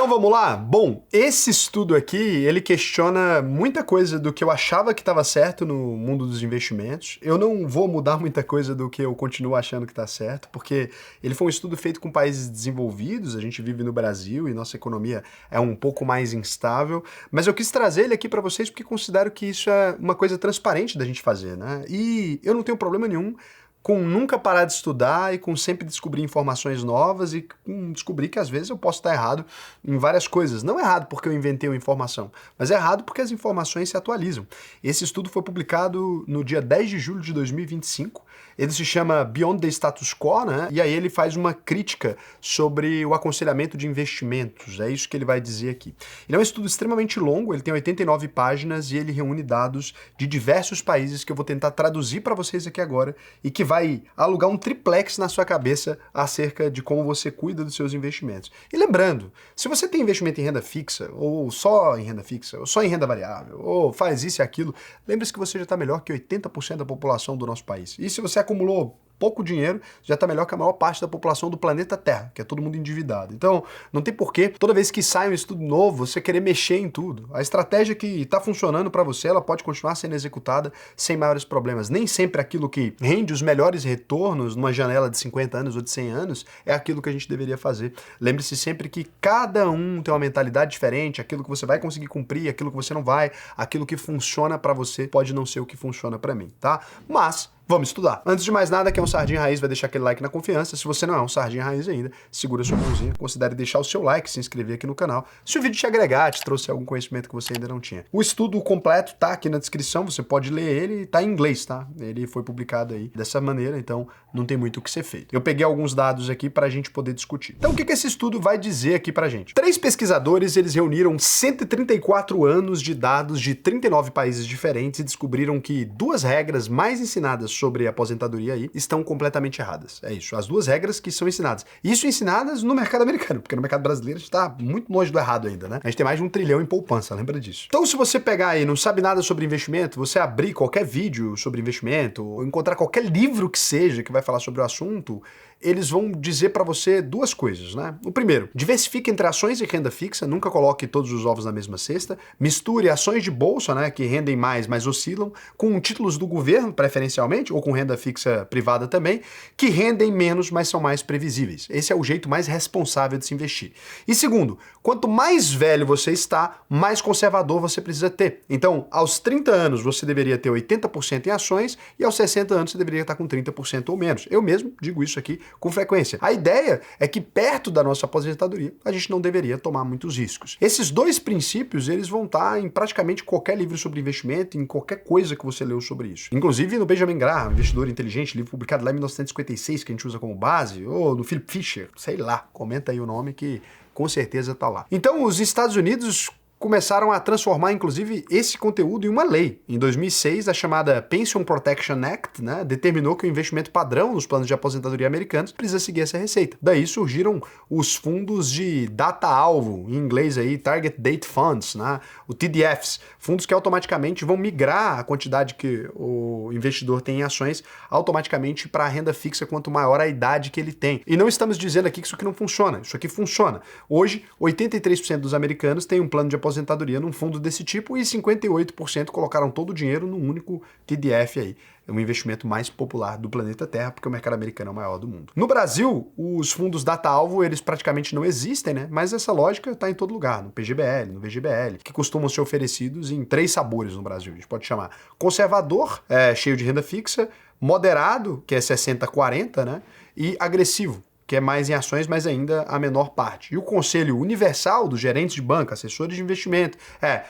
Então vamos lá? Bom, esse estudo aqui, ele questiona muita coisa do que eu achava que estava certo no mundo dos investimentos. Eu não vou mudar muita coisa do que eu continuo achando que está certo, porque ele foi um estudo feito com países desenvolvidos, a gente vive no Brasil e nossa economia é um pouco mais instável, mas eu quis trazer ele aqui para vocês porque considero que isso é uma coisa transparente da gente fazer, né? E eu não tenho problema nenhum com nunca parar de estudar e com sempre descobrir informações novas e com descobrir que às vezes eu posso estar errado em várias coisas. Não errado porque eu inventei uma informação, mas errado porque as informações se atualizam. Esse estudo foi publicado no dia 10 de julho de 2025. Ele se chama Beyond the Status Quo, né? E aí ele faz uma crítica sobre o aconselhamento de investimentos. É isso que ele vai dizer aqui. Ele é um estudo extremamente longo, ele tem 89 páginas e ele reúne dados de diversos países que eu vou tentar traduzir para vocês aqui agora e que vai alugar um triplex na sua cabeça acerca de como você cuida dos seus investimentos. E lembrando, se você tem investimento em renda fixa, ou só em renda fixa, ou só em renda variável, ou faz isso e aquilo, lembre-se que você já está melhor que 80% da população do nosso país. E se você acumulou pouco dinheiro, já está melhor que a maior parte da população do planeta Terra, que é todo mundo endividado. Então, não tem porquê, toda vez que sai um estudo novo, você querer mexer em tudo. A estratégia que está funcionando para você, ela pode continuar sendo executada sem maiores problemas. Nem sempre aquilo que rende os melhores retornos numa janela de 50 anos ou de 100 anos é aquilo que a gente deveria fazer. Lembre-se sempre que cada um tem uma mentalidade diferente, aquilo que você vai conseguir cumprir, aquilo que você não vai, aquilo que funciona para você pode não ser o que funciona para mim, tá? Mas vamos estudar. Antes de mais nada, quem é um Sardinha Raiz vai deixar aquele like na confiança. Se você não é um Sardinha Raiz ainda, segura sua mãozinha, considere deixar o seu like, se inscrever aqui no canal. Se o vídeo te agregar, te trouxe algum conhecimento que você ainda não tinha. O estudo completo tá aqui na descrição, você pode ler ele, tá em inglês, tá? Ele foi publicado aí dessa maneira, então não tem muito o que ser feito. Eu peguei alguns dados aqui pra gente poder discutir. Então o que esse estudo vai dizer aqui pra gente? 3 pesquisadores, eles reuniram 134 anos de dados de 39 países diferentes e descobriram que 2 regras mais ensinadas sobre a aposentadoria aí estão completamente erradas. É isso, as 2 regras que são ensinadas. Isso ensinadas no mercado americano, porque no mercado brasileiro a gente tá muito longe do errado ainda, né? A gente tem mais de 1 trilhão em poupança, lembra disso. Então se você pegar aí, não sabe nada sobre investimento, você abrir qualquer vídeo sobre investimento, ou encontrar qualquer livro que seja que vai falar sobre o assunto, eles vão dizer para você 2 coisas, né? O primeiro, diversifique entre ações e renda fixa, nunca coloque todos os ovos na mesma cesta, misture ações de bolsa, né, que rendem mais, mas oscilam, com títulos do governo, preferencialmente, ou com renda fixa privada também, que rendem menos, mas são mais previsíveis. Esse é o jeito mais responsável de se investir. E segundo, quanto mais velho você está, mais conservador você precisa ter. Então, aos 30 anos você deveria ter 80% em ações e aos 60 anos você deveria estar com 30% ou menos. Eu mesmo digo isso aqui com frequência. A ideia é que perto da nossa aposentadoria a gente não deveria tomar muitos riscos. Esses 2 princípios, eles vão estar em praticamente qualquer livro sobre investimento, em qualquer coisa que você leu sobre isso. Inclusive no Benjamin Graham, Investidor Inteligente, livro publicado lá em 1956, que a gente usa como base, ou no Philip Fisher, sei lá, comenta aí o nome que com certeza tá lá. Então os Estados Unidos começaram a transformar, inclusive, esse conteúdo em uma lei. Em 2006, a chamada Pension Protection Act, né, determinou que o investimento padrão nos planos de aposentadoria americanos precisa seguir essa receita. Daí surgiram os fundos de data-alvo, em inglês aí, Target Date Funds, né, o TDFs, fundos que automaticamente vão migrar a quantidade que o investidor tem em ações automaticamente para a renda fixa quanto maior a idade que ele tem. E não estamos dizendo aqui que isso aqui não funciona, isso aqui funciona. Hoje, 83% dos americanos têm um plano de aposentadoria num fundo desse tipo e 58% colocaram todo o dinheiro num único TDF aí. É um investimento mais popular do planeta Terra, porque o mercado americano é o maior do mundo. No Brasil, os fundos data-alvo, eles praticamente não existem, né? Mas essa lógica está em todo lugar, no PGBL, no VGBL, que costumam ser oferecidos em 3 sabores no Brasil. A gente pode chamar conservador, cheio de renda fixa, moderado, que é 60-40, né? E agressivo, que é mais em ações, mas ainda a menor parte. E o conselho universal dos gerentes de banco, assessores de investimento,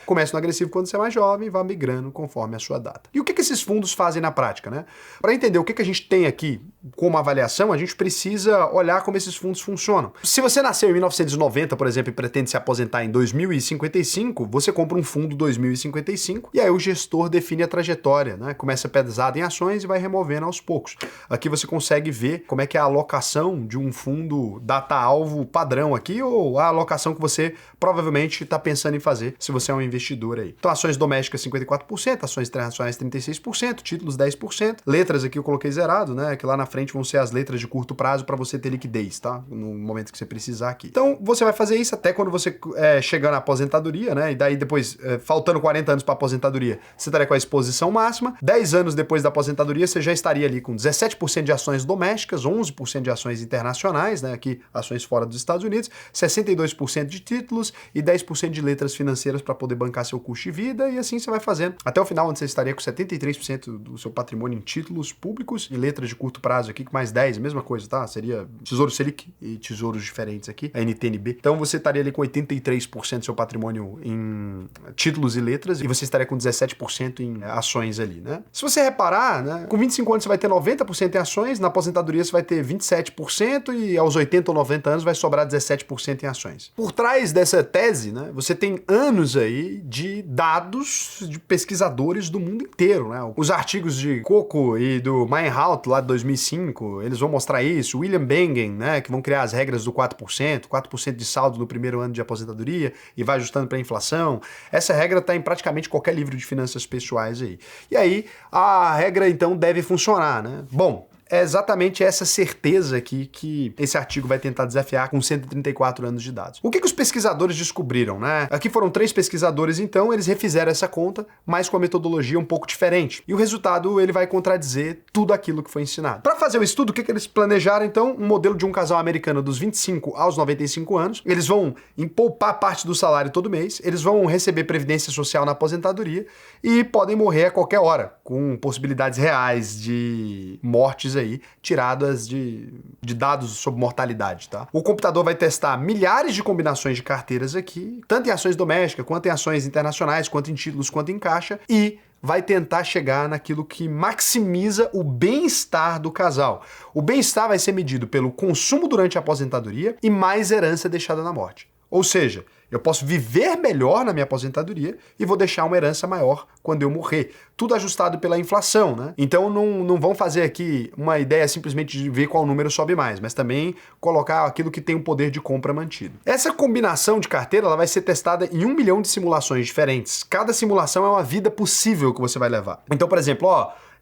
comece no agressivo quando você é mais jovem e vá migrando conforme a sua data. E o que esses fundos fazem na prática, né? Para entender o que a gente tem aqui como avaliação, a gente precisa olhar como esses fundos funcionam. Se você nasceu em 1990, por exemplo, e pretende se aposentar em 2055, você compra um fundo 2055 e aí o gestor define a trajetória, né? Começa pesado em ações e vai removendo aos poucos. Aqui você consegue ver como é que é a alocação de um um fundo data-alvo padrão aqui ou a alocação que você provavelmente está pensando em fazer se você é um investidor aí. Então, ações domésticas 54%, ações internacionais 36%, títulos 10%, letras aqui eu coloquei zerado, né? Que lá na frente vão ser as letras de curto prazo para você ter liquidez, tá? No momento que você precisar aqui. Então, você vai fazer isso até quando você chegar na aposentadoria, né? E daí depois, faltando 40 anos para aposentadoria, você estaria com a exposição máxima. 10 anos depois da aposentadoria, você já estaria ali com 17% de ações domésticas, 11% de ações internacionais, né? Aqui, ações fora dos Estados Unidos, 62% de títulos e 10% de letras financeiras para poder bancar seu custo de vida, e assim você vai fazendo. Até o final, onde você estaria com 73% do seu patrimônio em títulos públicos e letras de curto prazo aqui, com mais 10%, mesma coisa, tá? Seria Tesouro Selic e tesouros diferentes aqui, a NTNB. Então você estaria ali com 83% do seu patrimônio em títulos e letras, e você estaria com 17% em ações ali, né? Se você reparar, né, com 25 anos você vai ter 90% em ações, na aposentadoria você vai ter 27% e aos 80 ou 90 anos vai sobrar 17% em ações. Por trás dessa tese, né, você tem anos aí de dados de pesquisadores do mundo inteiro, né? Os artigos de Coco e do Meinhardt lá de 2005, eles vão mostrar isso. William Bengen, né, que vão criar as regras do 4% de saldo no primeiro ano de aposentadoria e vai ajustando para a inflação. Essa regra está em praticamente qualquer livro de finanças pessoais aí. E aí, a regra então deve funcionar, né? Bom, é exatamente essa certeza aqui que esse artigo vai tentar desafiar com 134 anos de dados. O que os pesquisadores descobriram, né? Aqui foram 3 pesquisadores, então, eles refizeram essa conta, mas com a metodologia um pouco diferente. E o resultado, ele vai contradizer tudo aquilo que foi ensinado. Para fazer o estudo, o que eles planejaram, então? Um modelo de um casal americano dos 25 aos 95 anos. Eles vão poupar parte do salário todo mês, eles vão receber previdência social na aposentadoria e podem morrer a qualquer hora, com possibilidades reais de mortes aí, tiradas de dados sobre mortalidade, tá? O computador vai testar milhares de combinações de carteiras aqui, tanto em ações domésticas, quanto em ações internacionais, quanto em títulos, quanto em caixa, e vai tentar chegar naquilo que maximiza o bem-estar do casal. O bem-estar vai ser medido pelo consumo durante a aposentadoria e mais herança deixada na morte. Ou seja, eu posso viver melhor na minha aposentadoria e vou deixar uma herança maior quando eu morrer. Tudo ajustado pela inflação, né? Então não vão fazer aqui uma ideia simplesmente de ver qual número sobe mais, mas também colocar aquilo que tem um poder de compra mantido. Essa combinação de carteira ela vai ser testada em 1 milhão de simulações diferentes. Cada simulação é uma vida possível que você vai levar. Então, por exemplo,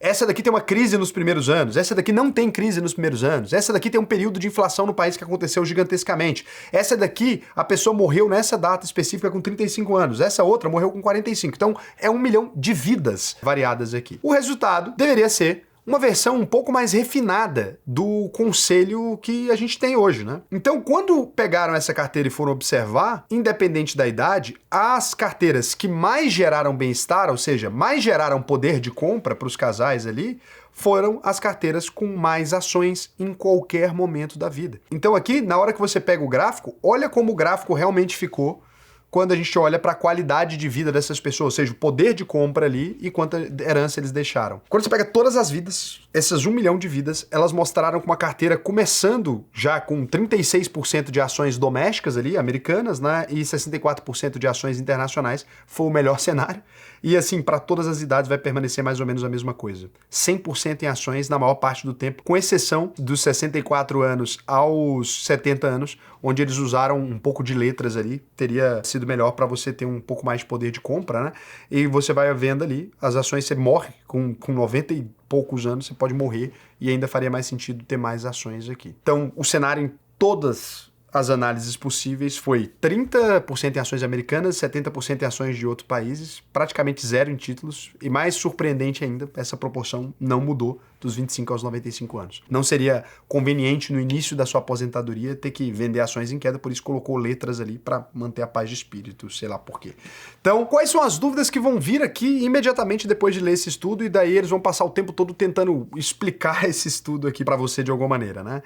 essa daqui tem uma crise nos primeiros anos, essa daqui não tem crise nos primeiros anos, essa daqui tem um período de inflação no país que aconteceu gigantescamente, essa daqui a pessoa morreu nessa data específica com 35 anos, essa outra morreu com 45, então é 1 milhão de vidas variadas aqui. O resultado deveria ser uma versão um pouco mais refinada do conselho que a gente tem hoje, né? Então, quando pegaram essa carteira e foram observar, independente da idade, as carteiras que mais geraram bem-estar, ou seja, mais geraram poder de compra para os casais ali, foram as carteiras com mais ações em qualquer momento da vida. Então aqui, na hora que você pega o gráfico, olha como o gráfico realmente ficou quando a gente olha para a qualidade de vida dessas pessoas, ou seja, o poder de compra ali e quanta herança eles deixaram. Quando você pega todas as vidas, essas 1 milhão de vidas, elas mostraram com uma carteira começando já com 36% de ações domésticas ali, americanas, né, e 64% de ações internacionais, foi o melhor cenário. E assim, para todas as idades vai permanecer mais ou menos a mesma coisa. 100% em ações na maior parte do tempo, com exceção dos 64 anos aos 70 anos, onde eles usaram um pouco de letras ali, teria sido melhor para você ter um pouco mais de poder de compra, né? E você vai vendo ali, as ações, você morre com 90 e poucos anos, você pode morrer e ainda faria mais sentido ter mais ações aqui. Então, o cenário em todas as análises possíveis foi 30% em ações americanas, 70% em ações de outros países, praticamente zero em títulos, e mais surpreendente ainda, essa proporção não mudou dos 25 aos 95 anos. Não seria conveniente no início da sua aposentadoria ter que vender ações em queda, por isso colocou letras ali para manter a paz de espírito, sei lá por quê. Então, quais são as dúvidas que vão vir aqui imediatamente depois de ler esse estudo, e daí eles vão passar o tempo todo tentando explicar esse estudo aqui para você de alguma maneira, né?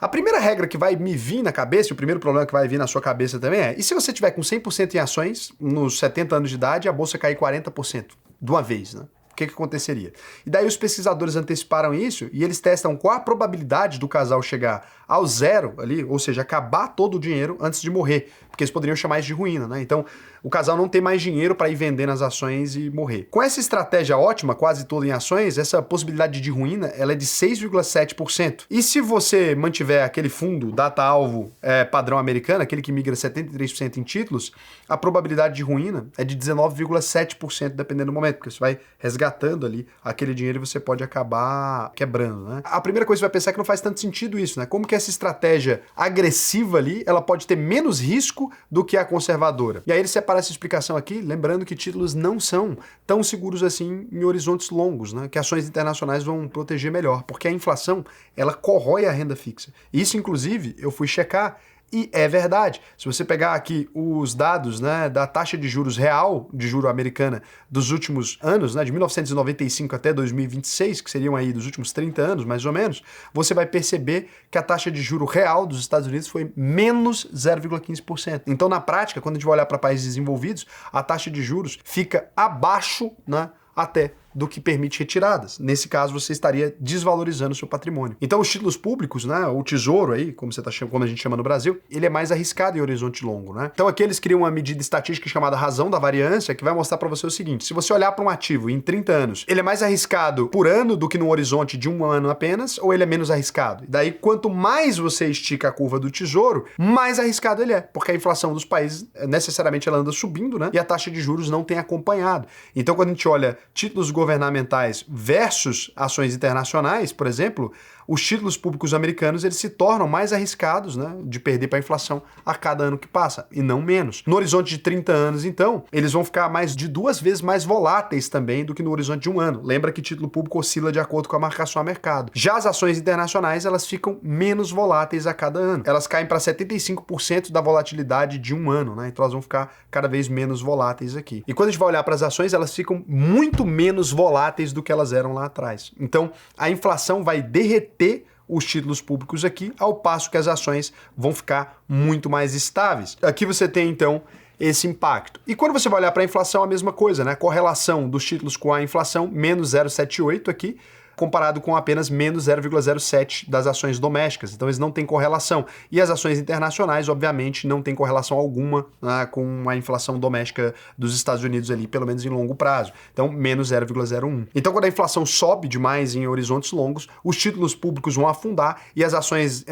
A primeira regra que vai me vir na cabeça, e o primeiro problema que vai vir na sua cabeça também é, e se você tiver com 100% em ações, nos 70 anos de idade, a bolsa cair 40% de uma vez, né? O que aconteceria? E daí os pesquisadores anteciparam isso e eles testam qual a probabilidade do casal chegar ao zero ali, ou seja, acabar todo o dinheiro antes de morrer. porque eles poderiam chamar isso de ruína, né? Então, o casal não tem mais dinheiro para ir vendendo as ações e morrer. Com essa estratégia ótima, quase toda em ações, essa possibilidade de ruína, ela é de 6,7%. E se você mantiver aquele fundo, data-alvo padrão americano, aquele que migra 73% em títulos, a probabilidade de ruína é de 19,7%, dependendo do momento, porque você vai resgatando ali aquele dinheiro e você pode acabar quebrando, né? A primeira coisa que você vai pensar é que não faz tanto sentido isso, né? Como que essa estratégia agressiva ali, ela pode ter menos risco do que a conservadora. E aí ele separa essa explicação aqui, lembrando que títulos não são tão seguros assim em horizontes longos, né? Que ações internacionais vão proteger melhor, porque a inflação, ela corrói a renda fixa. Isso, inclusive, eu fui checar, e é verdade. Se você pegar aqui os dados, né, da taxa de juros real, de juro americana, dos últimos anos, né, de 1995 até 2026, que seriam aí dos últimos 30 anos, mais ou menos, você vai perceber que a taxa de juro real dos Estados Unidos foi menos 0,15%. Então, na prática, quando a gente vai olhar para países desenvolvidos, a taxa de juros fica abaixo, né, até do que permite retiradas. Nesse caso, você estaria desvalorizando o seu patrimônio. Então, os títulos públicos, né, o tesouro aí, como a gente chama no Brasil, ele é mais arriscado em horizonte longo, né? Então, aqui eles criam uma medida estatística chamada razão da variância, que vai mostrar para você o seguinte: se você olhar para um ativo em 30 anos, ele é mais arriscado por ano do que no horizonte de um ano apenas, ou ele é menos arriscado? E daí, quanto mais você estica a curva do tesouro, mais arriscado ele é, porque a inflação dos países, necessariamente, ela anda subindo, né? E a taxa de juros não tem acompanhado. Então, quando a gente olha títulos governamentais versus ações internacionais, por exemplo, os títulos públicos americanos eles se tornam mais arriscados, né, de perder para a inflação a cada ano que passa, e não menos. No horizonte de 30 anos, então, eles vão ficar mais de 2 vezes mais voláteis também do que no horizonte de um ano. Lembra que título público oscila de acordo com a marcação a mercado. Já as ações internacionais, elas ficam menos voláteis a cada ano. Elas caem para 75% da volatilidade de um ano, né? Então elas vão ficar cada vez menos voláteis aqui. E quando a gente vai olhar para as ações, elas ficam muito menos voláteis do que elas eram lá atrás. Então, a inflação vai derreter os títulos públicos aqui, ao passo que as ações vão ficar muito mais estáveis. Aqui você tem, então, esse impacto. E quando você vai olhar para a inflação, a mesma coisa, né? Correlação dos títulos com a inflação, menos 0,78 aqui, comparado com apenas menos 0,07 das ações domésticas. Então eles não têm correlação. E as ações internacionais, obviamente, não têm correlação alguma, né, com a inflação doméstica dos Estados Unidos ali, pelo menos em longo prazo. Então, menos 0,01. Então, quando a inflação sobe demais em horizontes longos, os títulos públicos vão afundar e as ações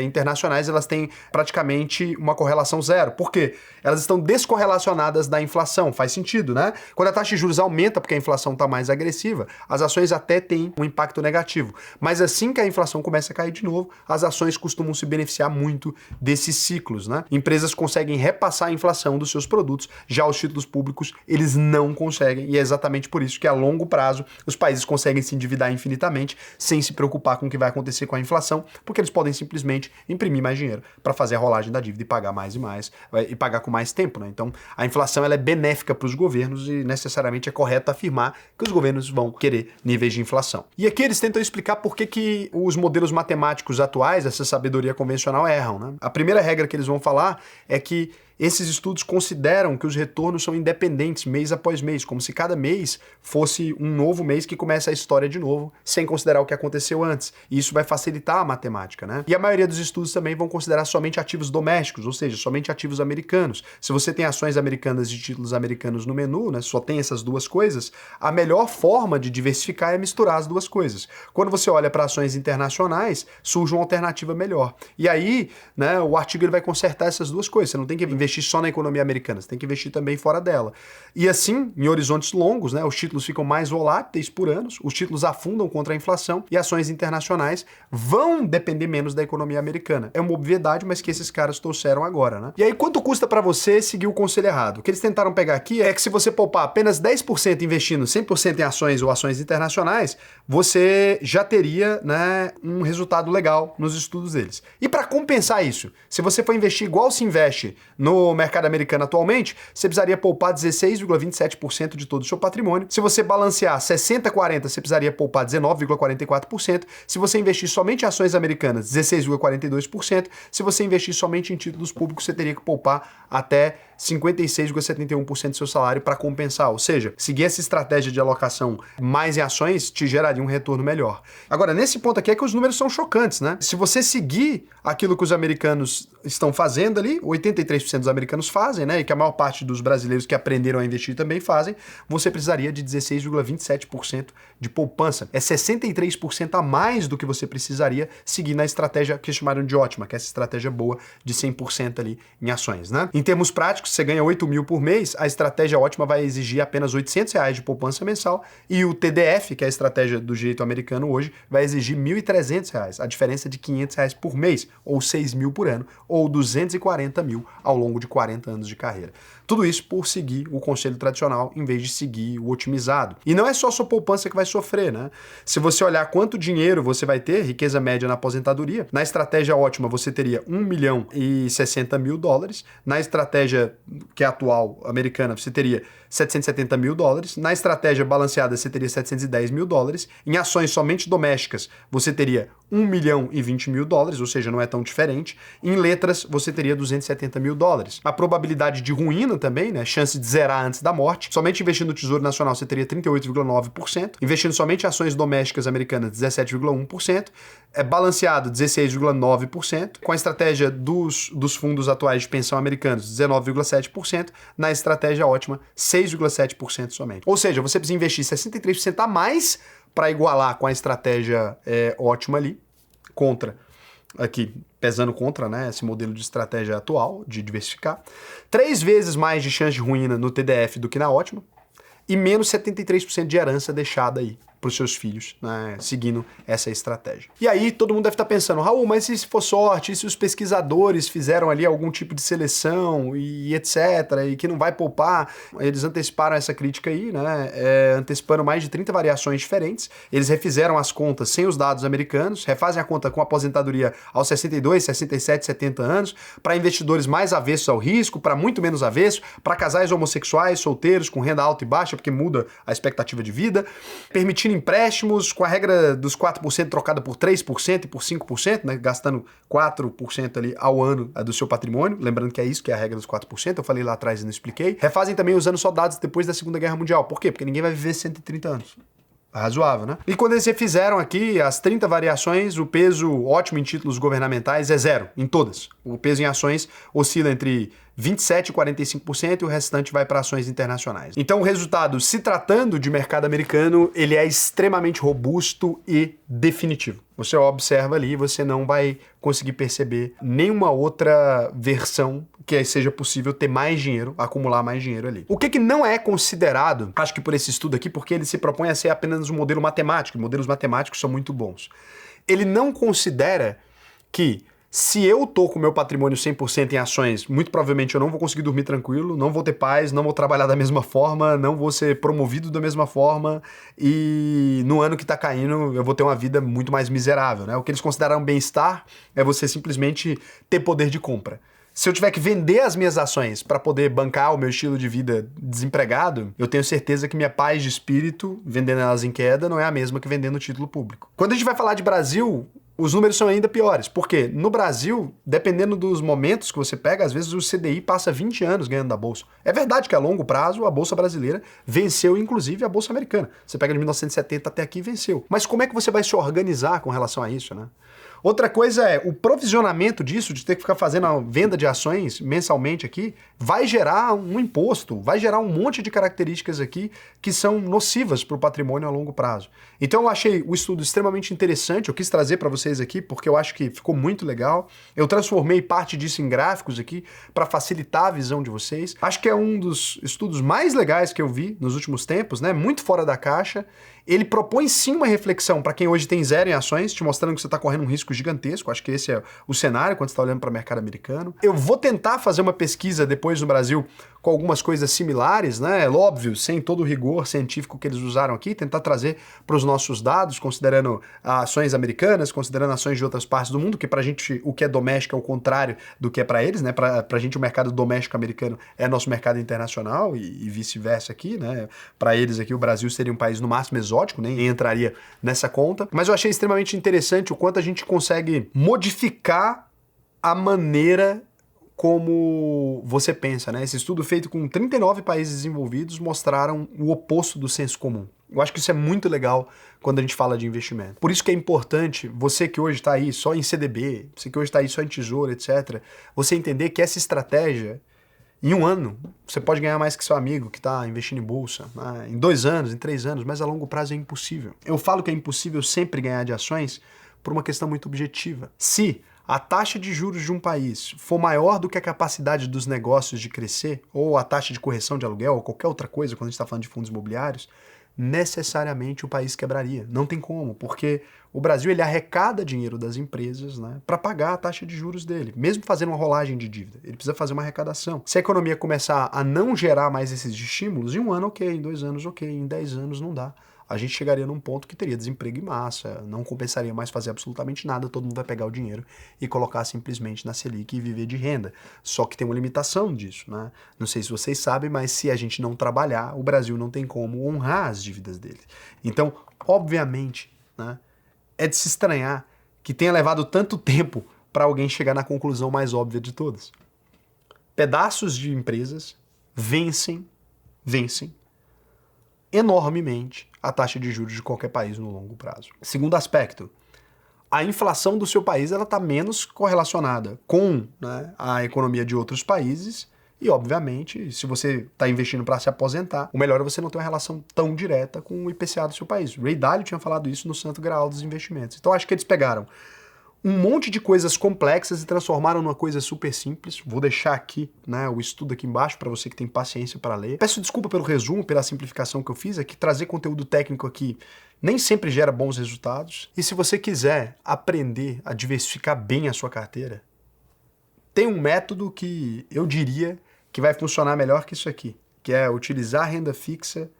internacionais, elas têm praticamente uma correlação zero. Por quê? Elas estão descorrelacionadas da inflação. Faz sentido, né? Quando a taxa de juros aumenta porque a inflação está mais agressiva, as ações até têm um impacto negativo. Mas assim que a inflação começa a cair de novo, as ações costumam se beneficiar muito desses ciclos, né? Empresas conseguem repassar a inflação dos seus produtos, já os títulos públicos, eles não conseguem, e é exatamente por isso que a longo prazo os países conseguem se endividar infinitamente sem se preocupar com o que vai acontecer com a inflação, porque eles podem simplesmente imprimir mais dinheiro para fazer a rolagem da dívida e pagar mais e mais, e pagar com mais tempo, né? Então, a inflação ela é benéfica para os governos e necessariamente é correto afirmar que os governos vão querer níveis de inflação. E aqui eles tentam explicar por que os modelos matemáticos atuais, essa sabedoria convencional, erram, né? A primeira regra que eles vão falar é que esses estudos consideram que os retornos são independentes mês após mês, como se cada mês fosse um novo mês que começa a história de novo, sem considerar o que aconteceu antes. E isso vai facilitar a matemática, né? E a maioria dos estudos também vão considerar somente ativos domésticos, ou seja, somente ativos americanos. Se você tem ações americanas e títulos americanos no menu, né, só tem essas duas coisas, a melhor forma de diversificar é misturar as duas coisas. Quando você olha para ações internacionais, surge uma alternativa melhor. E aí, né, o artigo ele vai consertar essas duas coisas. Você não tem que investir só na economia americana, você tem que investir também fora dela. E assim, em horizontes longos, né, os títulos ficam mais voláteis por anos, os títulos afundam contra a inflação e ações internacionais vão depender menos da economia americana. É uma obviedade, mas que esses caras trouxeram agora, né? E aí, quanto custa para você seguir o conselho errado? O que eles tentaram pegar aqui é que se você poupar apenas 10% investindo 100% em ações ou ações internacionais, você já teria, né, um resultado legal nos estudos deles. E para compensar isso, se você for investir igual se investe no mercado americano atualmente, você precisaria poupar 16,27% de todo o seu patrimônio. Se você balancear 60-40, você precisaria poupar 19,44%. Se você investir somente em ações americanas, 16,42%. Se você investir somente em títulos públicos, você teria que poupar até 56,71% do seu salário para compensar. Ou seja, seguir essa estratégia de alocação mais em ações te geraria um retorno melhor. Agora, nesse ponto aqui é que os números são chocantes, né? Se você seguir aquilo que os americanos estão fazendo ali, 83% dos americanos fazem, né? E que a maior parte dos brasileiros que aprenderam a investir também fazem, você precisaria de 16,27% de poupança. É 63% a mais do que você precisaria seguir na estratégia que chamaram de ótima, que é essa estratégia boa de 100% ali em ações, né? Em termos práticos, você ganha 8 mil por mês, a estratégia ótima vai exigir apenas R$800 de poupança mensal e o TDF, que é a estratégia do jeito americano hoje, vai exigir R$1.300, a diferença de R$500 por mês, ou 6 mil por ano, ou 240 mil ao longo de 40 anos de carreira. Tudo isso por seguir o conselho tradicional em vez de seguir o otimizado. E não é só sua poupança que vai sofrer, né? Se você olhar quanto dinheiro você vai ter, riqueza média na aposentadoria, na estratégia ótima você teria $1.060.000, na estratégia que é atual americana você teria $770.000, na estratégia balanceada você teria $710.000, em ações somente domésticas você teria $1.020.000, ou seja, não é tão diferente, em letras você teria $270.000. A probabilidade de ruína também, né, chance de zerar antes da morte, somente investindo no Tesouro Nacional você teria 38,9%, investindo somente em ações domésticas americanas 17,1%, balanceado 16,9%, com a estratégia dos fundos atuais de pensão americanos 19,7%, na estratégia ótima 6,7% somente. Ou seja, você precisa investir 63% a mais para igualar com a estratégia ótima ali, pesando contra, né, esse modelo de estratégia atual, de diversificar. 3 vezes mais de chance de ruína no TDF do que na ótima, e menos 73% de herança deixada aí para os seus filhos, né, seguindo essa estratégia. E aí todo mundo deve estar pensando, Raul, mas e se for sorte, e se os pesquisadores fizeram ali algum tipo de seleção e etc, e que não vai poupar? Eles anteciparam essa crítica aí, né, antecipando mais de 30 variações diferentes. Eles refizeram as contas sem os dados americanos, refazem a conta com aposentadoria aos 62, 67, 70 anos, para investidores mais avessos ao risco, para muito menos avessos, para casais homossexuais, solteiros, com renda alta e baixa, porque muda a expectativa de vida, permitindo empréstimos com a regra dos 4% trocada por 3% e por 5%, né, gastando 4% ali ao ano do seu patrimônio, lembrando que é isso que é a regra dos 4%, eu falei lá atrás e não expliquei. Refazem também usando só dados depois da Segunda Guerra Mundial. Por quê? Porque ninguém vai viver 130 anos. Razoável, né? E quando eles refizeram aqui as 30 variações, o peso ótimo em títulos governamentais é 0, em todas. O peso em ações oscila entre 27% e 45% e o restante vai para ações internacionais. Então o resultado, se tratando de mercado americano, ele é extremamente robusto e definitivo. Você observa ali, você não vai conseguir perceber nenhuma outra versão que seja possível ter mais dinheiro, acumular mais dinheiro ali. O que não é considerado, acho que por esse estudo aqui, porque ele se propõe a ser apenas um modelo matemático, e modelos matemáticos são muito bons. Ele não considera que se eu tô com o meu patrimônio 100% em ações, muito provavelmente eu não vou conseguir dormir tranquilo, não vou ter paz, não vou trabalhar da mesma forma, não vou ser promovido da mesma forma e no ano que tá caindo eu vou ter uma vida muito mais miserável, né? O que eles consideram bem-estar é você simplesmente ter poder de compra. Se eu tiver que vender as minhas ações para poder bancar o meu estilo de vida desempregado, eu tenho certeza que minha paz de espírito, vendendo elas em queda, não é a mesma que vendendo o título público. Quando a gente vai falar de Brasil, os números são ainda piores, porque no Brasil, dependendo dos momentos que você pega, às vezes o CDI passa 20 anos ganhando da Bolsa. É verdade que a longo prazo a Bolsa brasileira venceu inclusive a Bolsa americana. Você pega de 1970 até aqui e venceu. Mas como é que você vai se organizar com relação a isso, né? Outra coisa é, o provisionamento disso, de ter que ficar fazendo a venda de ações mensalmente aqui, vai gerar um imposto, vai gerar um monte de características aqui que são nocivas para o patrimônio a longo prazo. Então eu achei o estudo extremamente interessante, eu quis trazer para vocês aqui porque eu acho que ficou muito legal. Eu transformei parte disso em gráficos aqui para facilitar a visão de vocês. Acho que é um dos estudos mais legais que eu vi nos últimos tempos, né? Muito fora da caixa. Ele propõe sim uma reflexão para quem hoje tem 0 em ações, te mostrando que você está correndo um risco gigantesco. Acho que esse é o cenário quando você está olhando para o mercado americano. Eu vou tentar fazer uma pesquisa depois no Brasil com algumas coisas similares, né? É óbvio, sem todo o rigor científico que eles usaram aqui, tentar trazer para os nossos dados, considerando ações americanas, considerando ações de outras partes do mundo, que para a gente o que é doméstico é o contrário do que é para eles, né? Para a gente o mercado doméstico americano é nosso mercado internacional e vice-versa aqui, né? Para eles aqui o Brasil seria um país no máximo exótico, nem entraria nessa conta. Mas eu achei extremamente interessante o quanto a gente consegue modificar a maneira como você pensa, né? Esse estudo feito com 39 países desenvolvidos mostraram o oposto do senso comum. Eu acho que isso é muito legal quando a gente fala de investimento. Por isso que é importante, você que hoje está aí só em CDB, você que hoje está aí só em tesouro, etc., você entender que essa estratégia, em um ano, você pode ganhar mais que seu amigo que está investindo em bolsa, né? Em 2 anos, em 3 anos, mas a longo prazo é impossível. Eu falo que é impossível sempre ganhar de ações por uma questão muito objetiva. Se a taxa de juros de um país for maior do que a capacidade dos negócios de crescer, ou a taxa de correção de aluguel, ou qualquer outra coisa, quando a gente está falando de fundos imobiliários, necessariamente o país quebraria. Não tem como, porque o Brasil ele arrecada dinheiro das empresas, né, para pagar a taxa de juros dele, mesmo fazendo uma rolagem de dívida. Ele precisa fazer uma arrecadação. Se a economia começar a não gerar mais esses estímulos, em um ano ok, em 2 anos ok, em 10 anos não dá. A gente chegaria num ponto que teria desemprego em massa, não compensaria mais fazer absolutamente nada, todo mundo vai pegar o dinheiro e colocar simplesmente na Selic e viver de renda. Só que tem uma limitação disso, né? Não sei se vocês sabem, mas se a gente não trabalhar, o Brasil não tem como honrar as dívidas dele. Então, obviamente, né, é de se estranhar que tenha levado tanto tempo para alguém chegar na conclusão mais óbvia de todas. Pedaços de empresas vencem enormemente a taxa de juros de qualquer país no longo prazo. Segundo aspecto, a inflação do seu país está menos correlacionada com, né, a economia de outros países e, obviamente, se você está investindo para se aposentar, o melhor é você não ter uma relação tão direta com o IPCA do seu país. Ray Dalio tinha falado isso no Santo Graal dos Investimentos. Então, acho que eles pegaram um monte de coisas complexas e transformaram numa coisa super simples. Vou deixar aqui, né, o estudo aqui embaixo para você que tem paciência para ler. Peço desculpa pelo resumo, pela simplificação que eu fiz, é que trazer conteúdo técnico aqui nem sempre gera bons resultados. E se você quiser aprender a diversificar bem a sua carteira, tem um método que eu diria que vai funcionar melhor que isso aqui, que é utilizar a renda fixa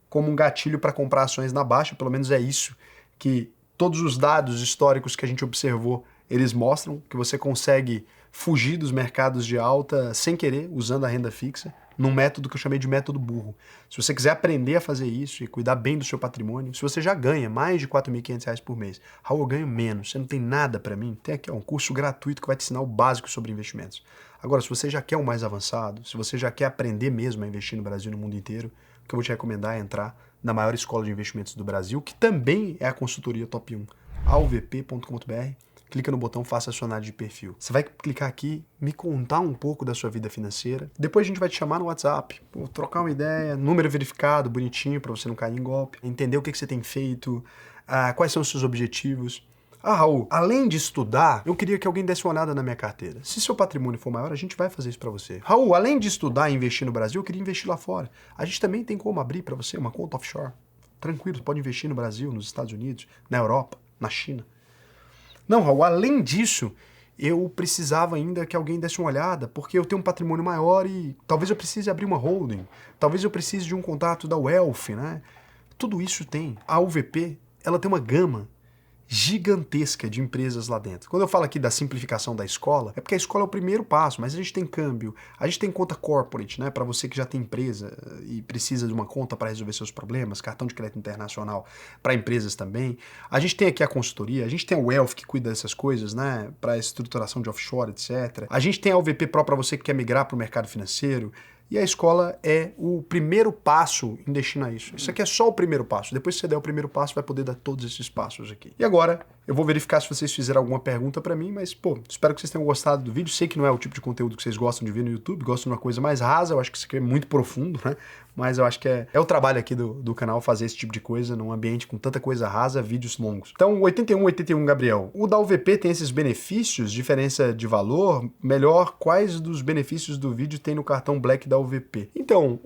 como um gatilho para comprar ações na baixa. Pelo menos é isso que todos os dados históricos que a gente observou, eles mostram que você consegue fugir dos mercados de alta sem querer, usando a renda fixa, num método que eu chamei de método burro. Se você quiser aprender a fazer isso e cuidar bem do seu patrimônio, se você já ganha mais de R$ 4.500 por mês, Raul, eu ganho menos, você não tem nada para mim, tem aqui um curso gratuito que vai te ensinar o básico sobre investimentos. Agora, se você já quer um mais avançado, se você já quer aprender mesmo a investir no Brasil e no mundo inteiro, o que eu vou te recomendar é entrar na maior escola de investimentos do Brasil, que também é a consultoria Top 1, alvp.com.br. Clica no botão Faça sua análise de perfil. Você vai clicar aqui, me contar um pouco da sua vida financeira. Depois a gente vai te chamar no WhatsApp, trocar uma ideia, número verificado, bonitinho, para você não cair em golpe, entender o que você tem feito, quais são os seus objetivos. Raul, além de estudar, eu queria que alguém desse uma olhada na minha carteira. Se seu patrimônio for maior, a gente vai fazer isso para você. Raul, além de estudar e investir no Brasil, eu queria investir lá fora. A gente também tem como abrir para você uma conta offshore. Tranquilo, pode investir no Brasil, nos Estados Unidos, na Europa, na China. Não, Raul, além disso, eu precisava ainda que alguém desse uma olhada, porque eu tenho um patrimônio maior e talvez eu precise abrir uma holding, talvez eu precise de um contato da Wealth, né? Tudo isso tem. A UVP, ela tem uma gama gigantesca de empresas lá dentro. Quando eu falo aqui da simplificação da escola, é porque a escola é o primeiro passo, mas a gente tem câmbio, a gente tem conta corporate, né, para você que já tem empresa e precisa de uma conta para resolver seus problemas, cartão de crédito internacional para empresas também. A gente tem aqui a consultoria, a gente tem a Wealth que cuida dessas coisas, né, para estruturação de offshore, etc. A gente tem a UVP Pro para você que quer migrar para o mercado financeiro. E a escola é o primeiro passo em destinar isso. Isso aqui é só o primeiro passo. Depois que você der o primeiro passo, vai poder dar todos esses passos aqui. E agora, eu vou verificar se vocês fizeram alguma pergunta pra mim, mas, espero que vocês tenham gostado do vídeo. Sei que não é o tipo de conteúdo que vocês gostam de ver no YouTube, gostam de uma coisa mais rasa. Eu acho que isso aqui é muito profundo, né? Mas eu acho que é o trabalho aqui do canal fazer esse tipo de coisa num ambiente com tanta coisa rasa, vídeos longos. Então, 81, Gabriel. O da UVP tem esses benefícios, diferença de valor. Melhor, quais dos benefícios do vídeo tem no cartão Black da UVP? Então,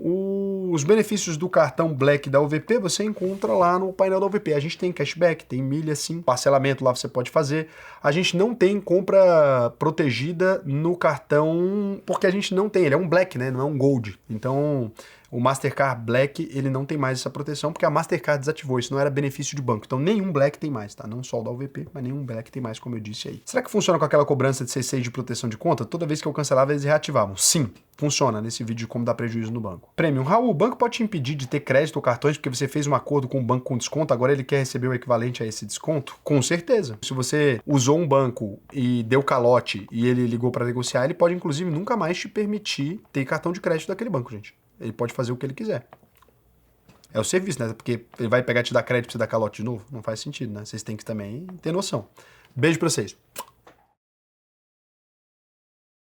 os benefícios do cartão Black da UVP você encontra lá no painel da UVP. A gente tem cashback, tem milha sim, parcelamento lá você pode fazer. A gente não tem compra protegida no cartão, porque a gente não tem, ele é um Black, né? Não é um Gold. Então, O Mastercard Black, ele não tem mais essa proteção, porque a Mastercard desativou, isso não era benefício de banco. Então nenhum Black tem mais, tá? Não só o da UVP, mas nenhum Black tem mais, como eu disse aí. Será que funciona com aquela cobrança de C6 de proteção de conta? Toda vez que eu cancelava, eles reativavam. Sim, funciona nesse vídeo de como dar prejuízo no banco. Premium. Raul, o banco pode te impedir de ter crédito ou cartões porque você fez um acordo com o banco com desconto, agora ele quer receber o equivalente a esse desconto? Com certeza. Se você usou um banco e deu calote e ele ligou para negociar, ele pode inclusive nunca mais te permitir ter cartão de crédito daquele banco, gente. Ele pode fazer o que ele quiser. É o serviço, né? Porque ele vai pegar e te dar crédito pra você dar calote de novo? Não faz sentido, né? Vocês têm que também ter noção. Beijo pra vocês.